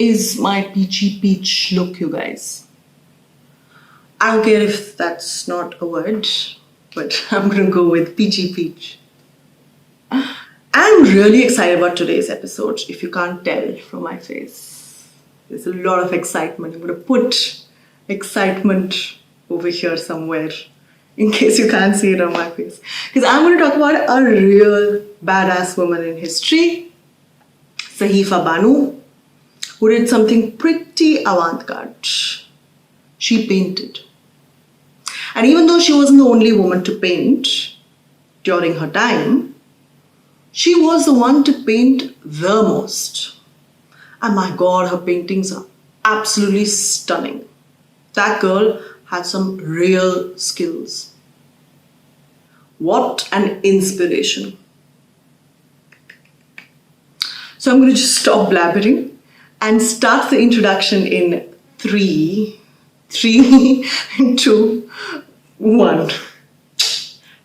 is my peachy peach look, you guys. I don't care if that's not a word, but I'm going to go with peachy peach. I'm really excited about today's episode, if you can't tell from my face. There's a lot of excitement. I'm going to put excitement over here somewhere, in case you can't see it on my face. Because I'm going to talk about a real badass woman in history, Sahifa Banu, who did something pretty avant-garde. She painted. And even though she wasn't the only woman to paint during her time, she was the one to paint the most. And my God, her paintings are absolutely stunning. That girl had some real skills. What an inspiration. So I'm going to just stop blabbering and start the introduction in 3, 2, 1.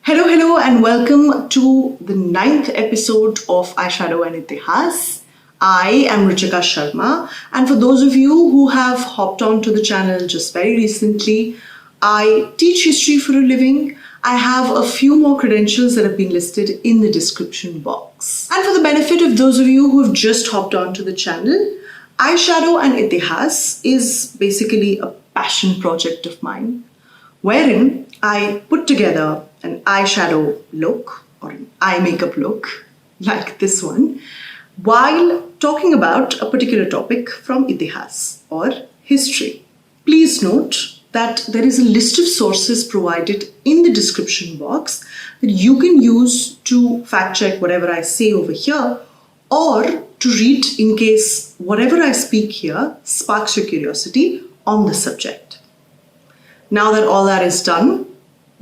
Hello and welcome to the 9th episode of Eyeshadow and Etihaas. I am Ruchika Sharma, and for those of you who have hopped onto the channel just very recently, I teach history for a living. I have a few more credentials that have been listed in the description box. And for the benefit of those of you who have just hopped onto the channel, Eyeshadow and Etihaas is basically a passion project of mine, wherein I put together an eyeshadow look or an eye makeup look like this one while talking about a particular topic from Etihaas or history. Please note that there is a list of sources provided in the description box that you can use to fact check whatever I say over here or to read in case whatever I speak here sparks your curiosity on the subject. Now that all that is done,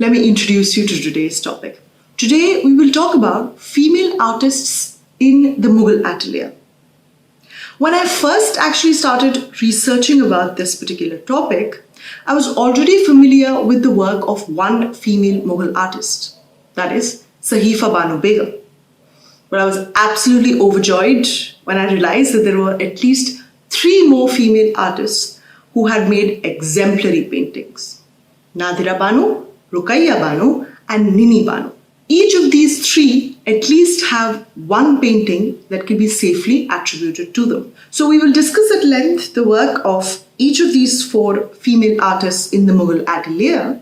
let me introduce you to today's topic. Today we will talk about female artists in the Mughal atelier. When I first actually started researching about this particular topic, I was already familiar with the work of one female Mughal artist, that is Sahifa Banu Begum. But I was absolutely overjoyed when I realized that there were at least 3 more female artists who had made exemplary paintings: Nadira Banu, Ruchika Banu, and Nini Banu. Each of these 3 at least have one painting that can be safely attributed to them. So we will discuss at length the work of each of these 4 female artists in the Mughal atelier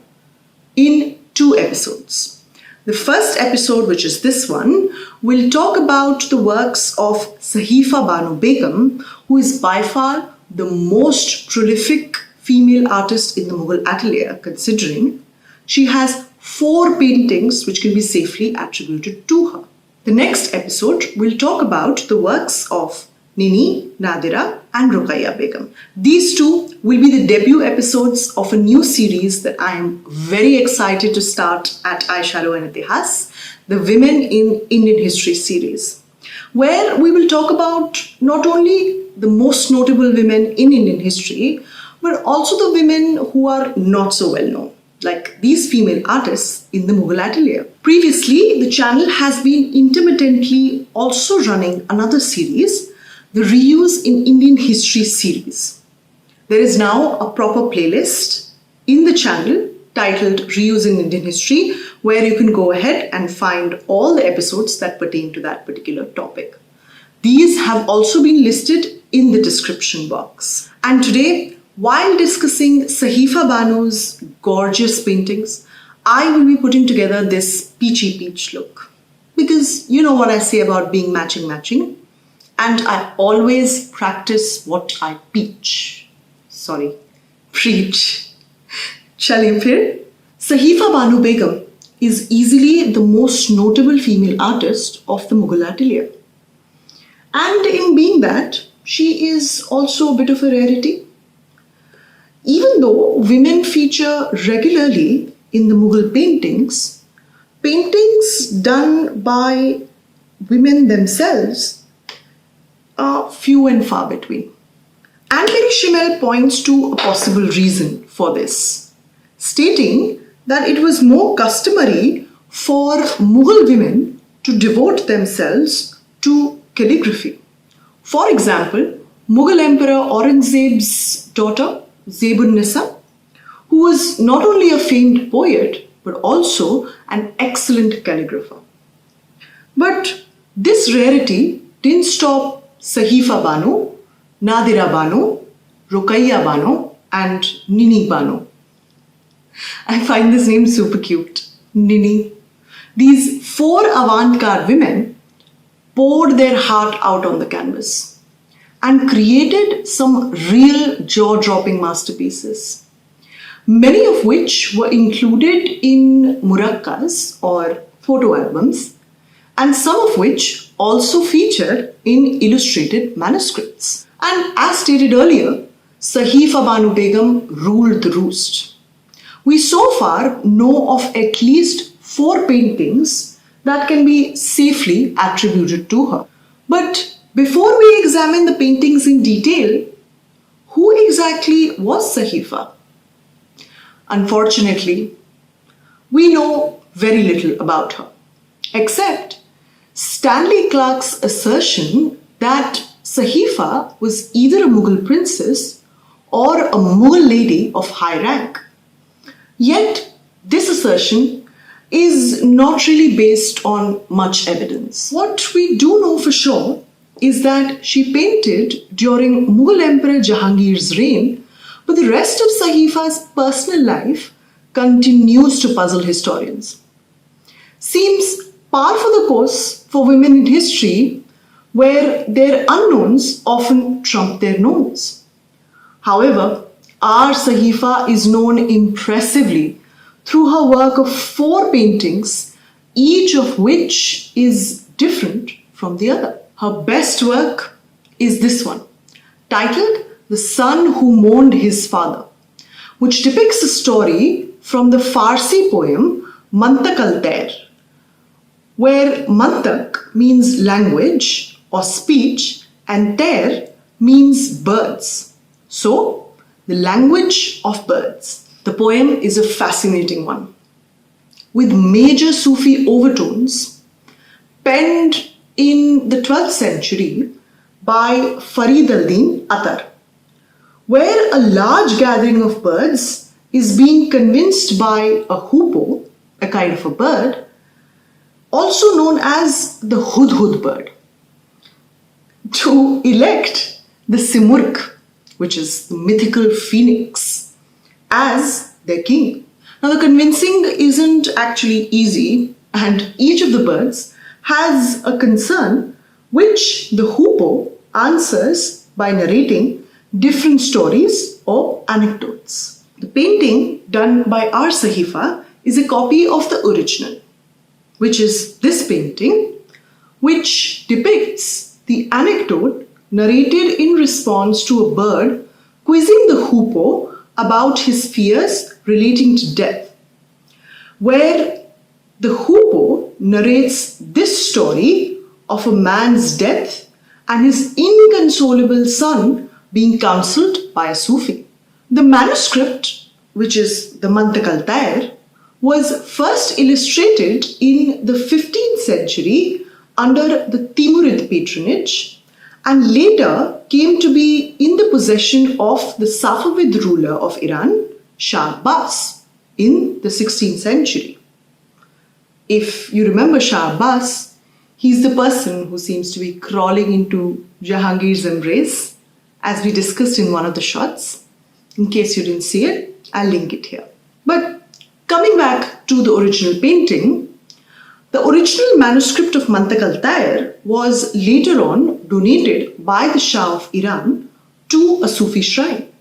in 2 episodes. The first episode, which is this one, will talk about the works of Sahifa Banu Begum, who is by far the most prolific female artist in the Mughal atelier, considering she has 4 paintings which can be safely attributed to her. The next episode will talk about the works of Nini, Nadira, and Ruchika Begum. These 2 will be the debut episodes of a new series that I am very excited to start at Eyeshadow and Etihaas, the Women in Indian History series, where we will talk about not only the most notable women in Indian history, but also the women who are not so well known, like these female artists in the Mughal atelier. Previously, the channel has been intermittently also running another series, the Reuse in Indian History series. There is now a proper playlist in the channel titled Reuse in Indian History, where you can go ahead and find all the episodes that pertain to that particular topic. These have also been listed in the description box. And today, while discussing Sahifa Banu's gorgeous paintings, I will be putting together this peachy peach look. Because you know what I say about being matching, and I always practice what I preach. Chaliye phir. Sahifa Banu Begum is easily the most notable female artist of the Mughal atelier. And in being that, she is also a bit of a rarity. Even though women feature regularly in the Mughal paintings, paintings done by women themselves are few and far between. Annemarie Schimmel points to a possible reason for this, stating that it was more customary for Mughal women to devote themselves to calligraphy. For example, Mughal Emperor Aurangzeb's daughter, Zeb-un-Nisa, who was not only a famed poet but also an excellent calligrapher. But this rarity didn't stop Sahifa Banu, Nadira Banu, Ruqayya Banu, and Nini Banu. I find this name super cute, Nini. These four avant-garde women poured their heart out on the canvas and created some real jaw-dropping masterpieces, many of which were included in murakkas or photo albums, and some of which also feature in illustrated manuscripts. And as stated earlier, Sahifa Banu Begum ruled the roost. We so far know of at least 4 paintings that can be safely attributed to her. But before we examine the paintings in detail, who exactly was Sahifa? Unfortunately, we know very little about her, except Stanley Clarke's assertion that Sahifa was either a Mughal princess or a Mughal lady of high rank. Yet, this assertion is not really based on much evidence. What we do know for sure is that she painted during Mughal Emperor Jahangir's reign, but the rest of Sahifa's personal life continues to puzzle historians. Seems par for the course for women in history, where their unknowns often trump their knowns. However, our Sahifa is known impressively through her work of 4 paintings, each of which is different from the other. Her best work is this one, titled The Son Who Mourned His Father, which depicts a story from the Farsi poem Mantak al-Tair, where Mantak means language or speech and Tair means birds. So, the language of birds. The poem is a fascinating one, with major Sufi overtones penned in the 12th century by Farid al-Din Attar, where a large gathering of birds is being convinced by a hoopoe, a kind of a bird, also known as the hudhud bird, to elect the simurgh, which is the mythical phoenix, as their king. Now, the convincing isn't actually easy, and each of the birds has a concern which the hoopoe answers by narrating different stories or anecdotes. The painting done by our Sahifa is a copy of the original, which is this painting, which depicts the anecdote narrated in response to a bird quizzing the hoopoe about his fears relating to death, where the hoopoe narrates this story of a man's death and his inconsolable son being counseled by a Sufi. The manuscript, which is the Mantak al-Tair, was first illustrated in the 15th century under the Timurid patronage and later came to be in the possession of the Safavid ruler of Iran, Shah Abbas, in the 16th century. If you remember Shah Abbas, he's the person who seems to be crawling into Jahangir's embrace, as we discussed in one of the shots. In case you didn't see it, I'll link it here. But coming back to the original painting, the original manuscript of Mantak al-Tair was later on donated by the Shah of Iran to a Sufi shrine.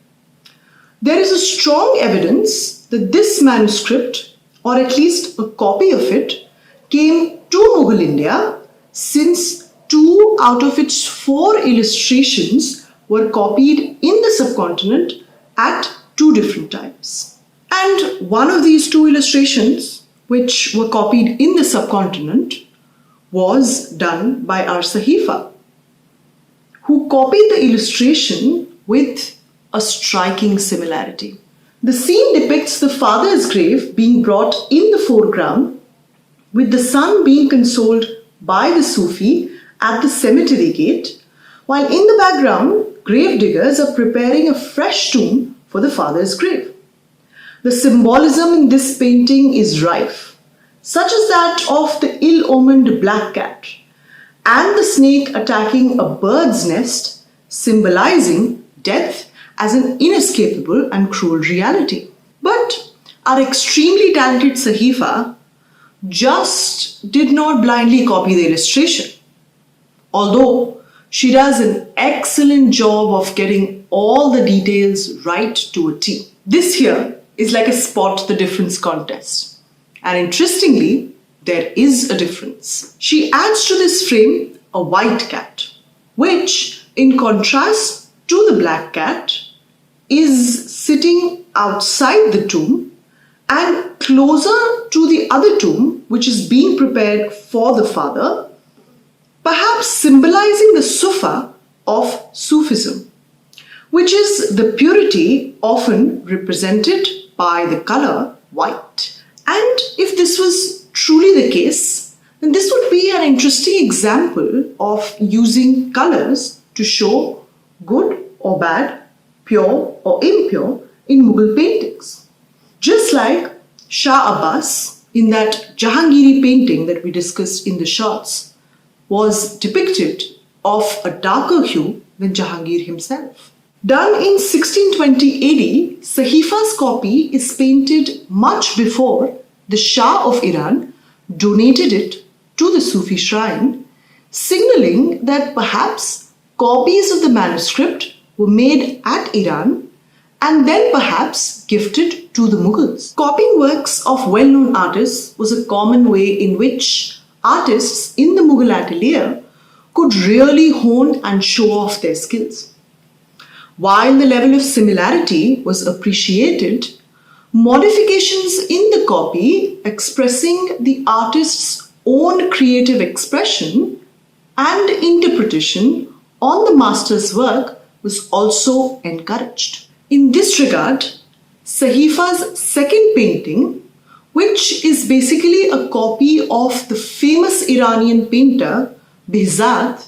There is a strong evidence that this manuscript, or at least a copy of it, came to Mughal India, since 2 out of its 4 illustrations were copied in the subcontinent at 2 different times. And one of these 2 illustrations, which were copied in the subcontinent, was done by our Sahifa, who copied the illustration with a striking similarity. The scene depicts the father's grave being brought in the foreground, with the son being consoled by the Sufi at the cemetery gate, while in the background gravediggers are preparing a fresh tomb for the father's grave. The symbolism in this painting is rife, such as that of the ill-omened black cat and the snake attacking a bird's nest, symbolizing death as an inescapable and cruel reality. But our extremely talented Sahifa just did not blindly copy the illustration, although she does an excellent job of getting all the details right to a T. This here is like a spot the difference contest. And interestingly, there is a difference. She adds to this frame a white cat, which, in contrast to the black cat, is sitting outside the tomb and closer to the other tomb, which is being prepared for the father, perhaps symbolizing the Sufa of Sufism, which is the purity often represented by the color white. And if this was truly the case, then this would be an interesting example of using colors to show good or bad, pure or impure in Mughal paintings. Just like Shah Abbas in that Jahangiri painting that we discussed in the shots was depicted of a darker hue than Jahangir himself. Done in 1620 AD, Sahifa's copy is painted much before the Shah of Iran donated it to the Sufi shrine, signaling that perhaps copies of the manuscript were made at Iran and then perhaps gifted to the Mughals. Copying works of well-known artists was a common way in which artists in the Mughal atelier could really hone and show off their skills. While the level of similarity was appreciated, modifications in the copy expressing the artist's own creative expression and interpretation on the master's work was also encouraged. In this regard, Sahifa's second painting, which is basically a copy of the famous Iranian painter Behzad,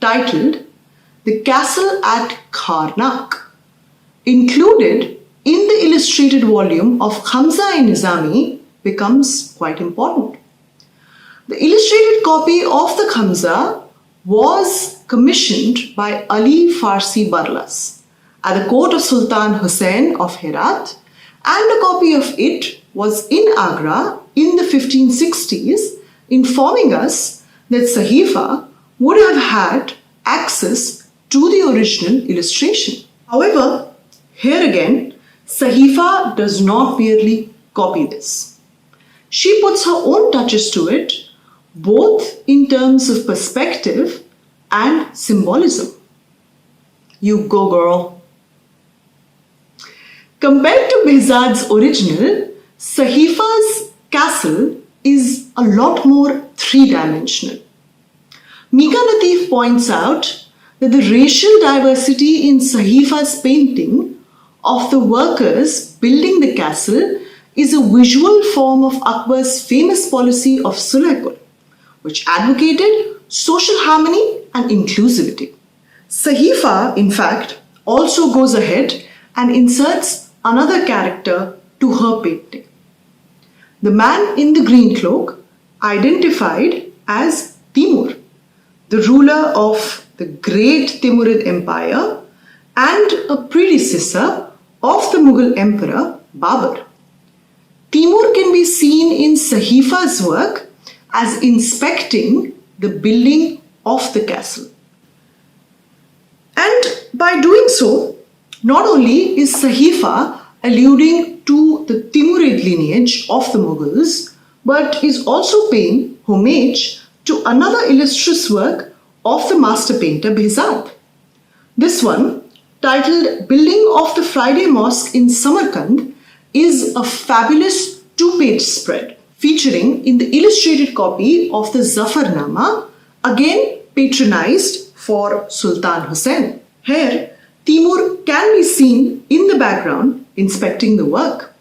titled The Castle at Karnak, included in the illustrated volume of Khamsa-e-Nizami, becomes quite important. The illustrated copy of the Khamsa was commissioned by Ali Farsi Barlas at the court of Sultan Hussain of Herat, and a copy of it was in Agra in the 1560s, informing us that Sahifa would have had access to the original illustration. However, here again, Sahifa does not merely copy this. She puts her own touches to it, both in terms of perspective and symbolism. You go, girl. Compared to Behzad's original, Sahifa's castle is a lot more three-dimensional. Mika Natif points out that the racial diversity in Sahifa's painting of the workers building the castle is a visual form of Akbar's famous policy of Sulh-e-Kul, which advocated social harmony and inclusivity. Sahifa, in fact, also goes ahead and inserts another character to her painting. The man in the green cloak, identified as Timur, the ruler of the great Timurid Empire and a predecessor of the Mughal Emperor Babur. Timur can be seen in Sahifa's work as inspecting the building of the castle. And by doing so, not only is Sahifa alluding to the Timurid lineage of the Mughals, but is also paying homage to another illustrious work of the master painter Behzad. This one, titled Building of the Friday Mosque in Samarkand, is a fabulous two-page spread featuring in the illustrated copy of the Zafarnama, again patronized for Sultan Hussain. Here, Timur can be seen in the background inspecting the work.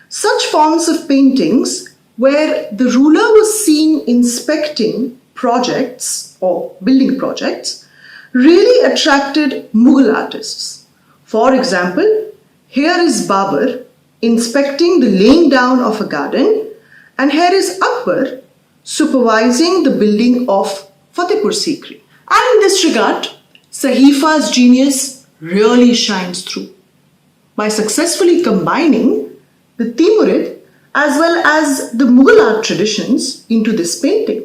Such forms of paintings where the ruler was seen inspecting projects or building projects really attracted Mughal artists. For example, here is Babur inspecting the laying down of a garden, and here is Akbar supervising the building of Fatehpur Sikri. And in this regard, Sahifa's genius really shines through by successfully combining the Timurid as well as the Mughal art traditions into this painting.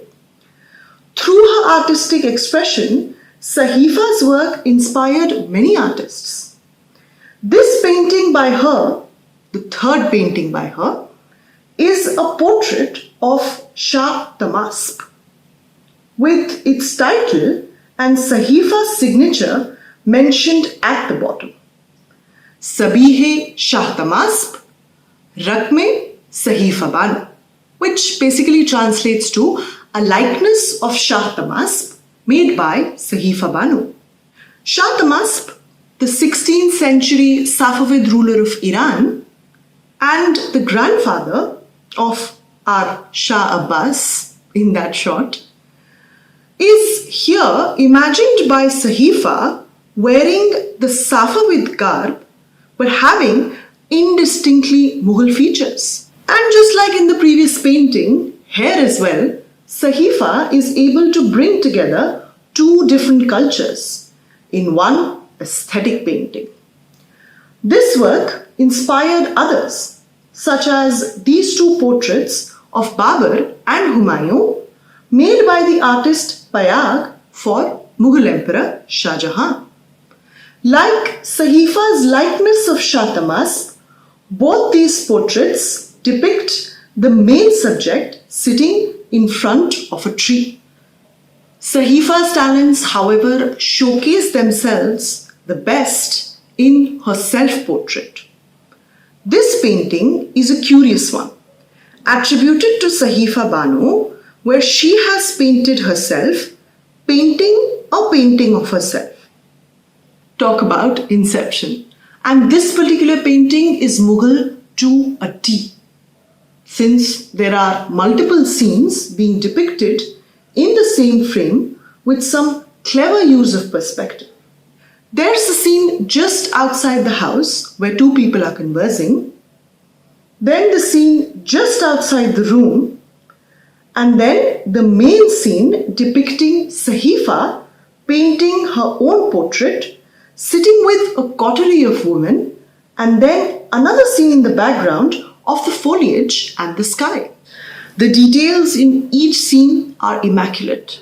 Through her artistic expression, Sahifa's work inspired many artists. This painting by her, the third painting by her, is a portrait of Shah Tamasp with its title and Sahifa's signature mentioned at the bottom. Sabihe Shah Tamasp, Rakme Sahifa Banu, which basically translates to a likeness of Shah Tamasp made by Sahifa Banu. Shah Tamasp, the 16th century Safavid ruler of Iran and the grandfather of our Shah Abbas in that shot, is here imagined by Sahifa wearing the Safavid garb but having indistinctly Mughal features. And just like in the previous painting, here as well, Sahifa is able to bring together two different cultures in one aesthetic painting. This work inspired others, such as these two portraits of Babur and Humayun, made by the artist Payag for Mughal Emperor Shahjahan. Like Sahifa's likeness of Shah Tamasp, both these portraits depict the main subject sitting in front of a tree. Sahifa's talents, however, showcase themselves the best in her self-portrait. This painting is a curious one, attributed to Sahifa Banu, where she has painted herself, painting a painting of herself. Talk about inception. And this particular painting is Mughal to a T, since there are multiple scenes being depicted in the same frame with some clever use of perspective. There's a scene just outside the house where two people are conversing, then the scene just outside the room, and then the main scene depicting Sahifa painting her own portrait, sitting with a coterie of women, and then another scene in the background of the foliage and the sky. The details in each scene are immaculate.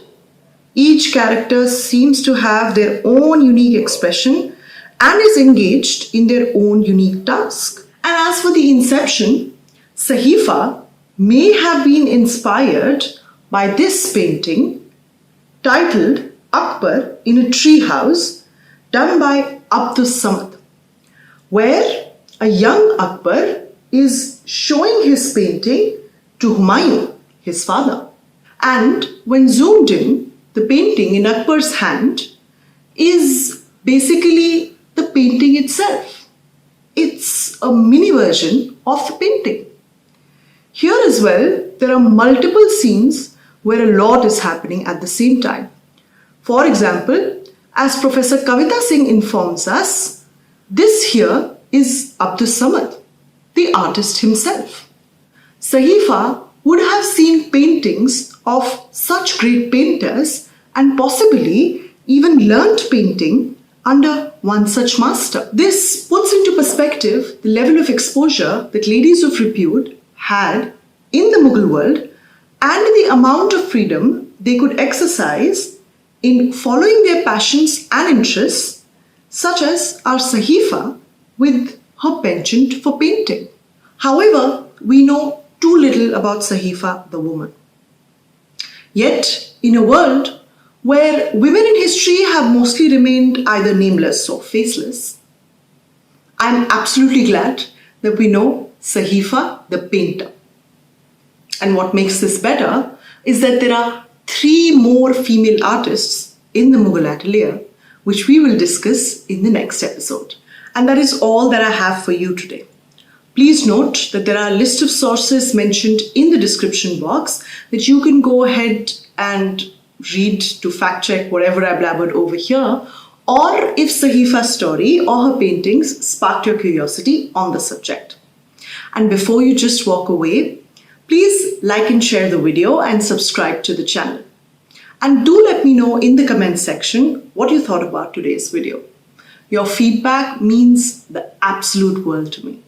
Each character seems to have their own unique expression and is engaged in their own unique task. And as for the inception, Sahifa may have been inspired by this painting titled Akbar in a Tree House, done by Abdus Samad, where a young Akbar is showing his painting to Humayun, his father. And when zoomed in, the painting in Akbar's hand is basically the painting itself. It's a mini version of the painting. Here as well, there are multiple scenes where a lot is happening at the same time. For example, as Professor Kavita Singh informs us, this here is Abdus Samad, the artist himself. Sahifa would have seen paintings of such great painters and possibly even learnt painting under one such master. This puts into perspective the level of exposure that ladies of repute had in the Mughal world and the amount of freedom they could exercise in following their passions and interests, such as our Sahifa with her penchant for painting. However, we know too little about Sahifa the woman. Yet, in a world where women in history have mostly remained either nameless or faceless, I'm absolutely glad that we know Sahifa the painter. And what makes this better is that there are 3 more female artists in the Mughal atelier, which we will discuss in the next episode. And that is all that I have for you today. Please note that there are a list of sources mentioned in the description box that you can go ahead and read to fact check whatever I blabbered over here, or if Sahifa's story or her paintings sparked your curiosity on the subject. And before you just walk away, please like and share the video and subscribe to the channel. And do let me know in the comment section what you thought about today's video. Your feedback means the absolute world to me.